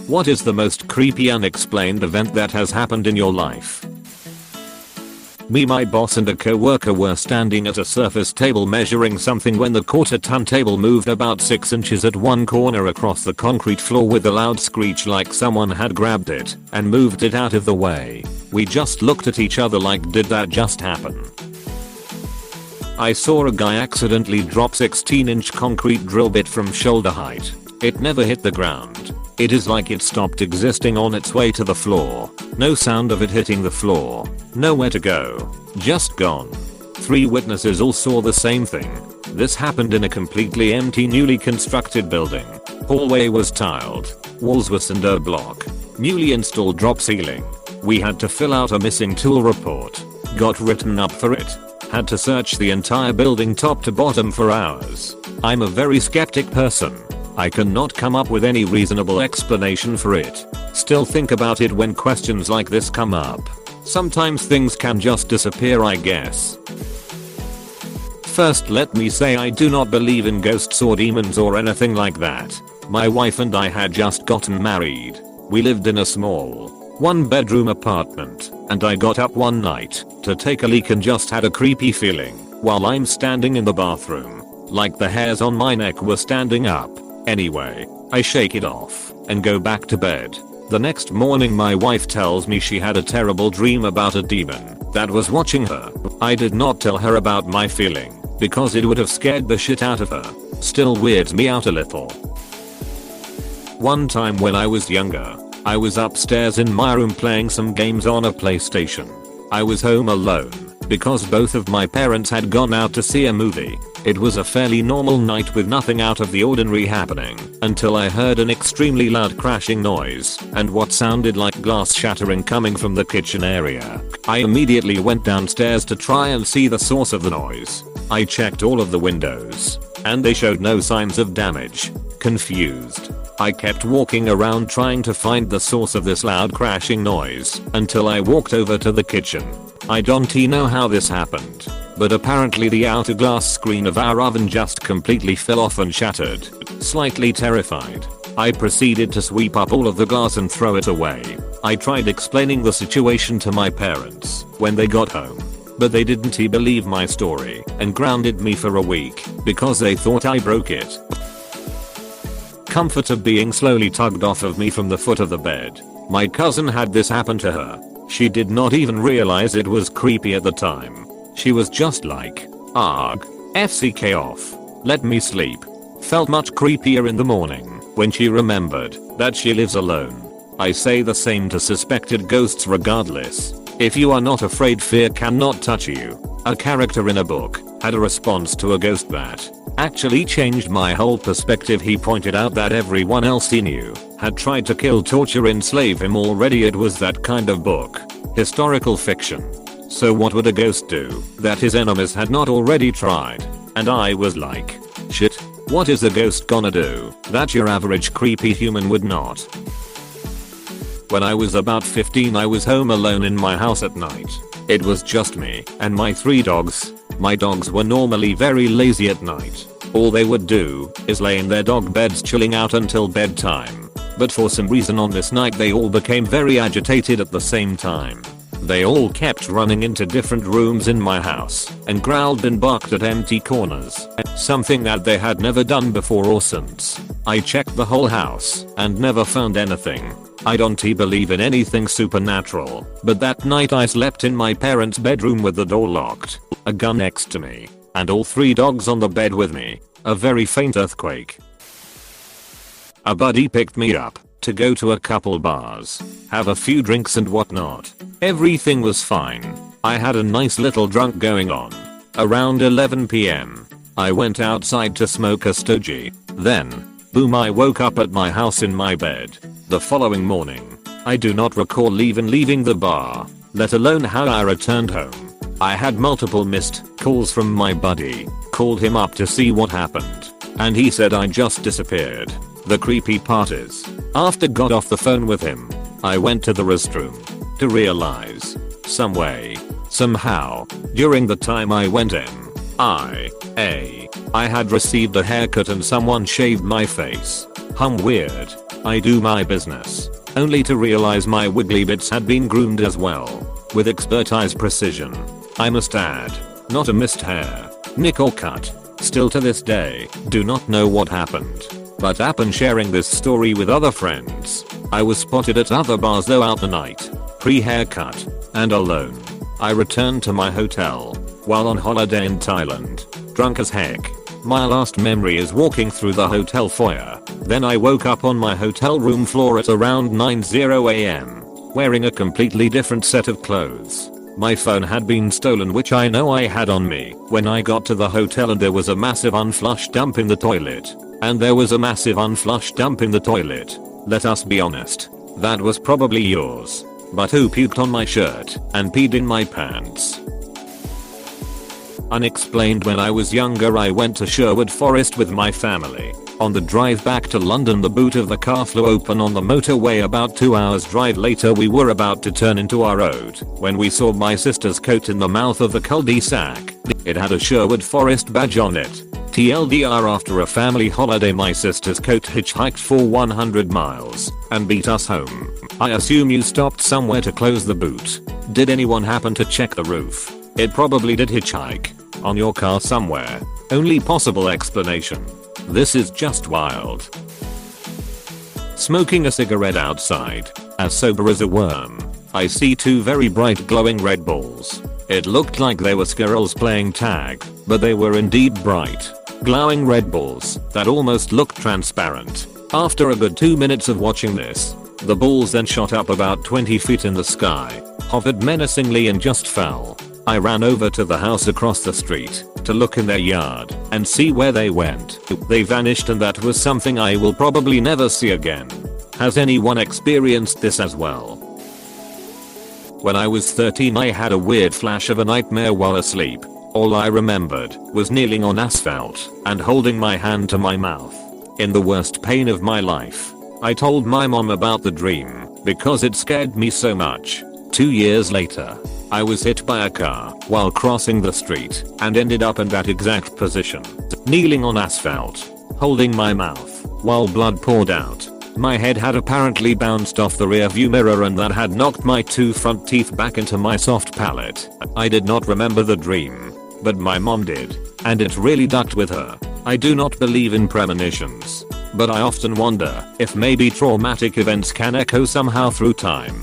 What is the most creepy unexplained event that has happened in your life? Me, my boss and a co-worker were standing at a surface table measuring something when the quarter ton table moved about 6 inches at one corner across the concrete floor with a loud screech like someone had grabbed it and moved it out of the way. We just looked at each other like, did that just happen? I saw a guy accidentally drop 16-inch concrete drill bit from shoulder height. It never hit the ground. It is like it stopped existing on its way to the floor. No sound of it hitting the floor. Nowhere to go. Just gone. 3 witnesses all saw the same thing. This happened in a completely empty newly constructed building. Hallway was tiled. Walls were cinder block. Newly installed drop ceiling. We had to fill out a missing tool report. Got written up for it. Had to search the entire building top to bottom for hours. I'm a very skeptic person. I cannot come up with any reasonable explanation for it. Still think about it when questions like this come up. Sometimes things can just disappear, I guess. First, let me say I do not believe in ghosts or demons or anything like that. My wife and I had just gotten married. We lived in a small 1-bedroom apartment, and I got up one night to take a leak and just had a creepy feeling while I'm standing in the bathroom. Like the hairs on my neck were standing up. Anyway, I shake it off and go back to bed. The next morning my wife tells me she had a terrible dream about a demon that was watching her. I did not tell her about my feeling because it would have scared the shit out of her. Still weirds me out a little. One time when I was younger, I was upstairs in my room playing some games on a PlayStation. I was home alone because both of my parents had gone out to see a movie. It was a fairly normal night with nothing out of the ordinary happening until I heard an extremely loud crashing noise and what sounded like glass shattering coming from the kitchen area. I immediately went downstairs to try and see the source of the noise. I checked all of the windows and they showed no signs of damage. Confused, I kept walking around trying to find the source of this loud crashing noise until I walked over to the kitchen. I don't know how this happened, but apparently the outer glass screen of our oven just completely fell off and shattered. Slightly terrified, I proceeded to sweep up all of the glass and throw it away. I tried explaining the situation to my parents when they got home, but they didn't believe my story and grounded me for a week because they thought I broke it. Comforter being slowly tugged off of me from the foot of the bed. My cousin had this happen to her. She did not even realize it was creepy at the time. She was just like, "Arg, FCK off. Let me sleep." Felt much creepier in the morning when she remembered that she lives alone. I say the same to suspected ghosts regardless. If you are not afraid, fear cannot touch you. A character in a book had a response to a ghost that actually changed my whole perspective. He pointed out that everyone else he knew had tried to kill, torture, enslave him already. It was that kind of book. Historical fiction. So what would a ghost do that his enemies had not already tried? And I was like, shit, what is a ghost gonna do that your average creepy human would not? When I was about 15, I was home alone in my house at night. It was just me and my 3 dogs. My dogs were normally very lazy at night. All they would do is lay in their dog beds chilling out until bedtime. But for some reason on this night they all became very agitated at the same time. They all kept running into different rooms in my house and growled and barked at empty corners. Something that they had never done before or since. I checked the whole house and never found anything. I don't believe in anything supernatural, but that night I slept in my parents' bedroom with the door locked, a gun next to me, and all 3 dogs on the bed with me. A very faint earthquake. A buddy picked me up to go to a couple bars, have a few drinks and whatnot. Everything was fine. I had a nice little drunk going on. Around 11 PM, I went outside to smoke a stogie. Then, boom, I woke up at my house in my bed. The following morning, I do not recall even leaving the bar, let alone how I returned home. I had multiple missed calls from my buddy, called him up to see what happened, and he said I just disappeared. The creepy part is, after got off the phone with him, I went to the restroom to realize, some way, somehow, during the time I went in, I had received a haircut and someone shaved my face. Weird. I do my business, only to realize my wiggly bits had been groomed as well, with expertise precision. I must add, not a missed hair, nick or cut. Still to this day, do not know what happened. But upon sharing this story with other friends, I was spotted at other bars throughout the night, pre-haircut, and alone. I returned to my hotel, while on holiday in Thailand, drunk as heck. My last memory is walking through the hotel foyer. Then I woke up on my hotel room floor at around 9:00 am, wearing a completely different set of clothes. My phone had been stolen, which I know I had on me when I got to the hotel, and there was a massive unflushed dump in the toilet. And there was a massive unflushed dump in the toilet. Let us be honest. That was probably yours. But who puked on my shirt and peed in my pants? Unexplained. When I was younger, I went to Sherwood Forest with my family. On the drive back to London, the boot of the car flew open on the motorway. About 2 hours drive later, we were about to turn into our road when we saw my sister's coat in the mouth of the cul-de-sac. It had a Sherwood Forest badge on it. TLDR, after a family holiday, my sister's coat hitchhiked for 100 miles and beat us home. I assume you stopped somewhere to close the boot. Did anyone happen to check the roof? It probably did hitchhike on your car somewhere. Only possible explanation. This is just wild. Smoking a cigarette outside, as sober as a worm. I see 2 very bright glowing red balls. It looked like they were squirrels playing tag, but they were indeed bright, glowing red balls that almost looked transparent. After a good 2 minutes of watching this, the balls then shot up about 20 feet in the sky, hovered menacingly, and just fell. I ran over to the house across the street to look in their yard and see where they went. They vanished, and that was something I will probably never see again. Has anyone experienced this as well? When I was 13, I had a weird flash of a nightmare while asleep. All I remembered was kneeling on asphalt and holding my hand to my mouth. In the worst pain of my life, I told my mom about the dream because it scared me so much. 2 years later, I was hit by a car while crossing the street and ended up in that exact position, kneeling on asphalt, holding my mouth while blood poured out. My head had apparently bounced off the rearview mirror, and that had knocked my 2 front teeth back into my soft palate. I did not remember the dream, but my mom did, and it really ducked with her. I do not believe in premonitions, but I often wonder if maybe traumatic events can echo somehow through time.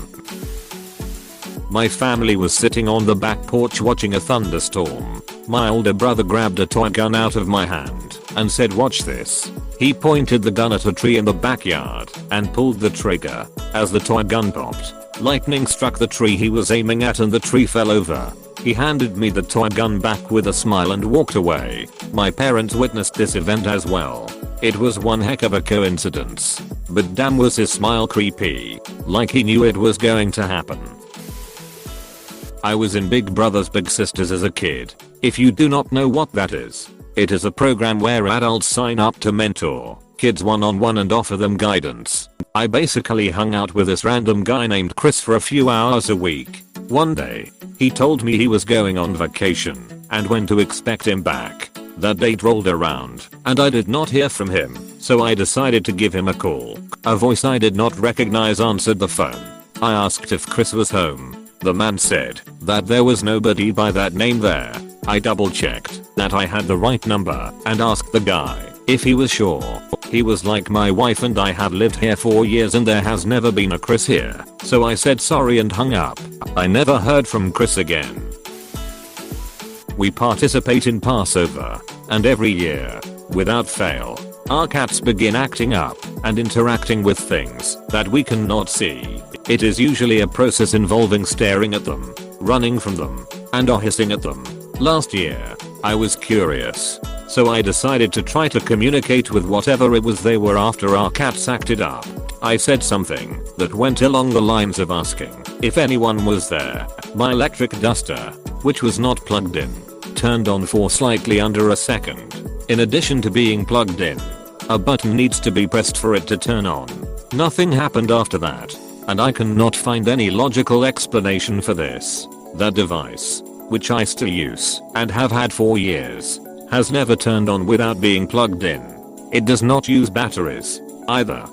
My family was sitting on the back porch watching a thunderstorm. My older brother grabbed a toy gun out of my hand and said, "Watch this." He pointed the gun at a tree in the backyard and pulled the trigger. As the toy gun popped, lightning struck the tree he was aiming at, and the tree fell over. He handed me the toy gun back with a smile and walked away. My parents witnessed this event as well. It was one heck of a coincidence, but damn was his smile creepy, like he knew it was going to happen. I was in Big Brothers Big Sisters as a kid. If you do not know what that is, it is a program where adults sign up to mentor kids one-on-one and offer them guidance. I basically hung out with this random guy named Chris for a few hours a week. One day, he told me he was going on vacation and when to expect him back. That date rolled around and I did not hear from him, so I decided to give him a call. A voice I did not recognize answered the phone. I asked if Chris was home. The man said that there was nobody by that name there. I double checked that I had the right number and asked the guy if he was sure. He was like, "My wife and I have lived here for years and there has never been a Chris here." So I said sorry and hung up. I never heard from Chris again. We participate in Passover, and every year, without fail, our cats begin acting up and interacting with things that we cannot see. It is usually a process involving staring at them, running from them, and or hissing at them. Last year, I was curious, so I decided to try to communicate with whatever it was they were after our cats acted up. I said something that went along the lines of asking if anyone was there. My electric duster, which was not plugged in, turned on for slightly under a second. In addition to being plugged in, a button needs to be pressed for it to turn on. Nothing happened after that, and I cannot find any logical explanation for this. That device, which I still use and have had for years, has never turned on without being plugged in. It does not use batteries either.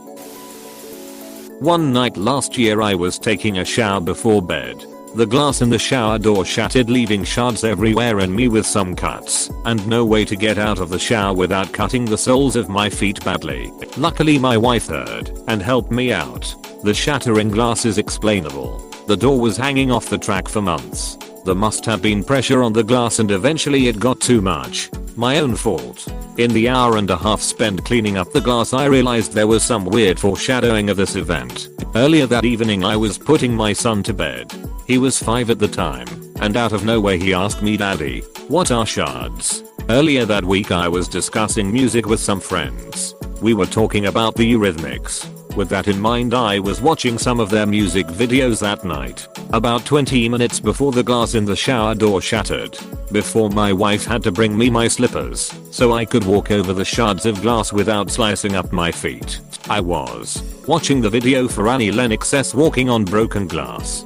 One night last year I was taking a shower before bed. The glass in the shower door shattered, leaving shards everywhere and me with some cuts and no way to get out of the shower without cutting the soles of my feet badly. Luckily my wife heard and helped me out. The shattering glass is explainable. The door was hanging off the track for months. There must have been pressure on the glass and eventually it got too much. My own fault. In the hour and a half spent cleaning up the glass I realized there was some weird foreshadowing of this event. Earlier that evening I was putting my son to bed. He was 5 at the time, and out of nowhere he asked me, "Daddy, what are shards?" Earlier that week I was discussing music with some friends. We were talking about the Eurythmics. With that in mind I was watching some of their music videos that night. About 20 minutes before the glass in the shower door shattered. Before my wife had to bring me my slippers so I could walk over the shards of glass without slicing up my feet. I was watching the video for Annie Lennox's Walking on Broken Glass.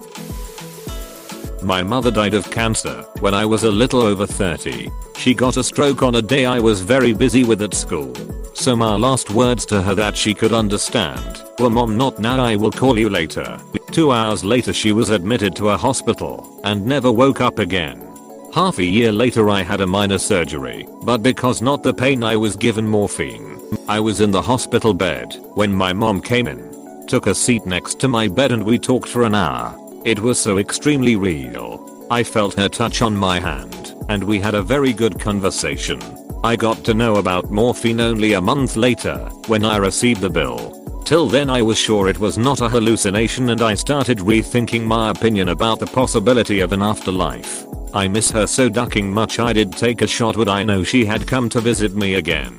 My mother died of cancer when I was a little over 30. She got a stroke on a day I was very busy with at school. So my last words to her that she could understand were, "Mom, not now, I will call you later." 2 hours later she was admitted to a hospital and never woke up again. Half a year later I had a minor surgery, but because not the pain I was given morphine. I was in the hospital bed when my mom came in, took a seat next to my bed and we talked for an hour. It was so extremely real. I felt her touch on my hand and we had a very good conversation. I got to know about morphine only a month later when I received the bill. Till then I was sure it was not a hallucination and I started rethinking my opinion about the possibility of an afterlife. I miss her so ducking much I did take a shot would I know she had come to visit me again.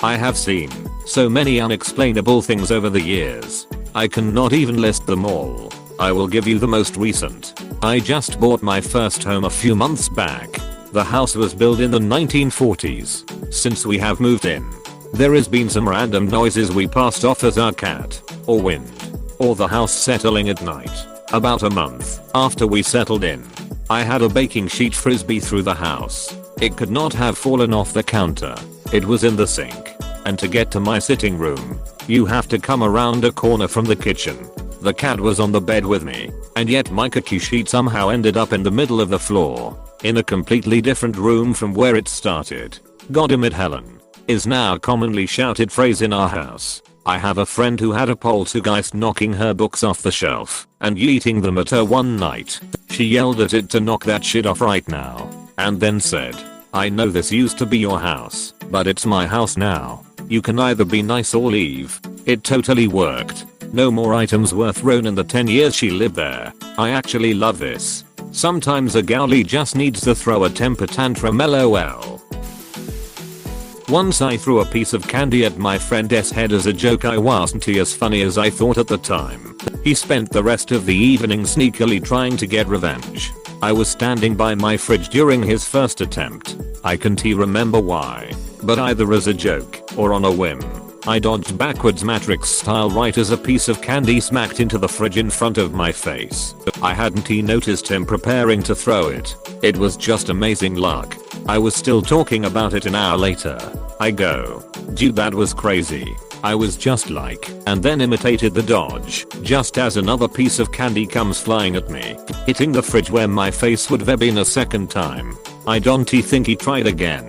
I have seen so many unexplainable things over the years. I cannot even list them all. I will give you the most recent. I just bought my first home a few months back. The house was built in the 1940s. Since we have moved in, there has been some random noises we passed off as our cat, or wind, or the house settling at night. About a month after we settled in, I had a baking sheet frisbee through the house. It could not have fallen off the counter. It was in the sink. And to get to my sitting room, you have to come around a corner from the kitchen. The cat was on the bed with me, and yet my cookie sheet somehow ended up in the middle of the floor, in a completely different room from where it started. Goddamn it, Helen is now a commonly shouted phrase in our house. I have a friend who had a poltergeist knocking her books off the shelf and yeeting them at her one night. She yelled at it to knock that shit off right now, and then said, "I know this used to be your house, but it's my house now. You can either be nice or leave." It totally worked. No more items were thrown in the 10 years she lived there. I actually love this. Sometimes a girlie just needs to throw a temper tantrum, lol. Once I threw a piece of candy at my friend's head as a joke. I wasn't as funny as I thought at the time. He spent the rest of the evening sneakily trying to get revenge. I was standing by my fridge during his first attempt. I can't remember why, but either as a joke or on a whim, I dodged backwards Matrix style right as a piece of candy smacked into the fridge in front of my face. I hadn't noticed him preparing to throw it. It was just amazing luck. I was still talking about it an hour later. I go, "Dude, that was crazy." I was just like, and then imitated the dodge, just as another piece of candy comes flying at me, hitting the fridge where my face would have been a second time. I don't think he tried again.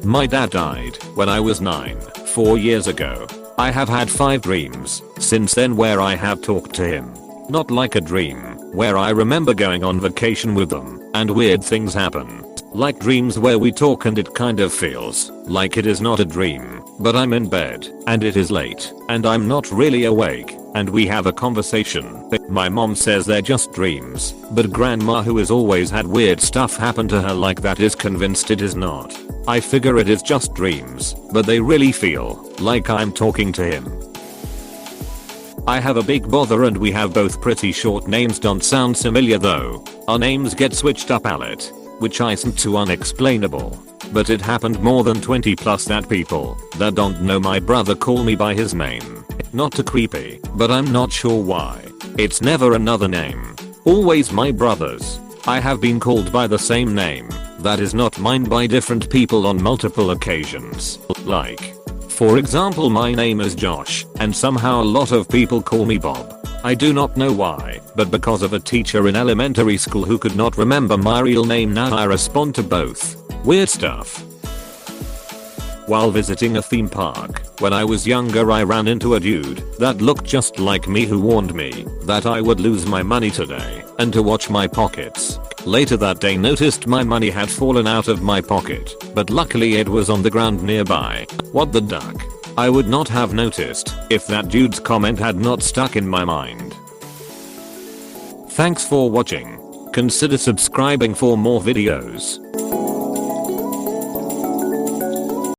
My dad died when I was 9, 4 years ago. I have had 5 dreams since then where I have talked to him. Not like a dream, where I remember going on vacation with them and weird things happen. Like dreams where we talk and it kind of feels like it is not a dream, but I'm in bed and it is late and I'm not really awake and we have a conversation. My mom says they're just dreams, but grandma, who has always had weird stuff happen to her like that, is convinced it is not. I figure it is just dreams, but they really feel like I'm talking to him. I have a big brother and we have both pretty short names. Don't sound familiar though. Our names get switched up a lot, which isn't too unexplainable. But it happened more than 20 plus that people that don't know my brother call me by his name. Not too creepy, but I'm not sure why. It's never another name. Always my brother's. I have been called by the same name that is not mine by different people on multiple occasions. Like, For example, my name is Josh, and somehow a lot of people call me Bob. I do not know why, but because of a teacher in elementary school who could not remember my real name, now I respond to both. Weird stuff. While visiting a theme park, when I was younger, I ran into a dude that looked just like me who warned me that I would lose my money today and to watch my pockets. Later that day noticed my money had fallen out of my pocket, but luckily it was on the ground nearby. What the duck? I would not have noticed if that dude's comment had not stuck in my mind. Thanks for watching. Consider subscribing for more videos.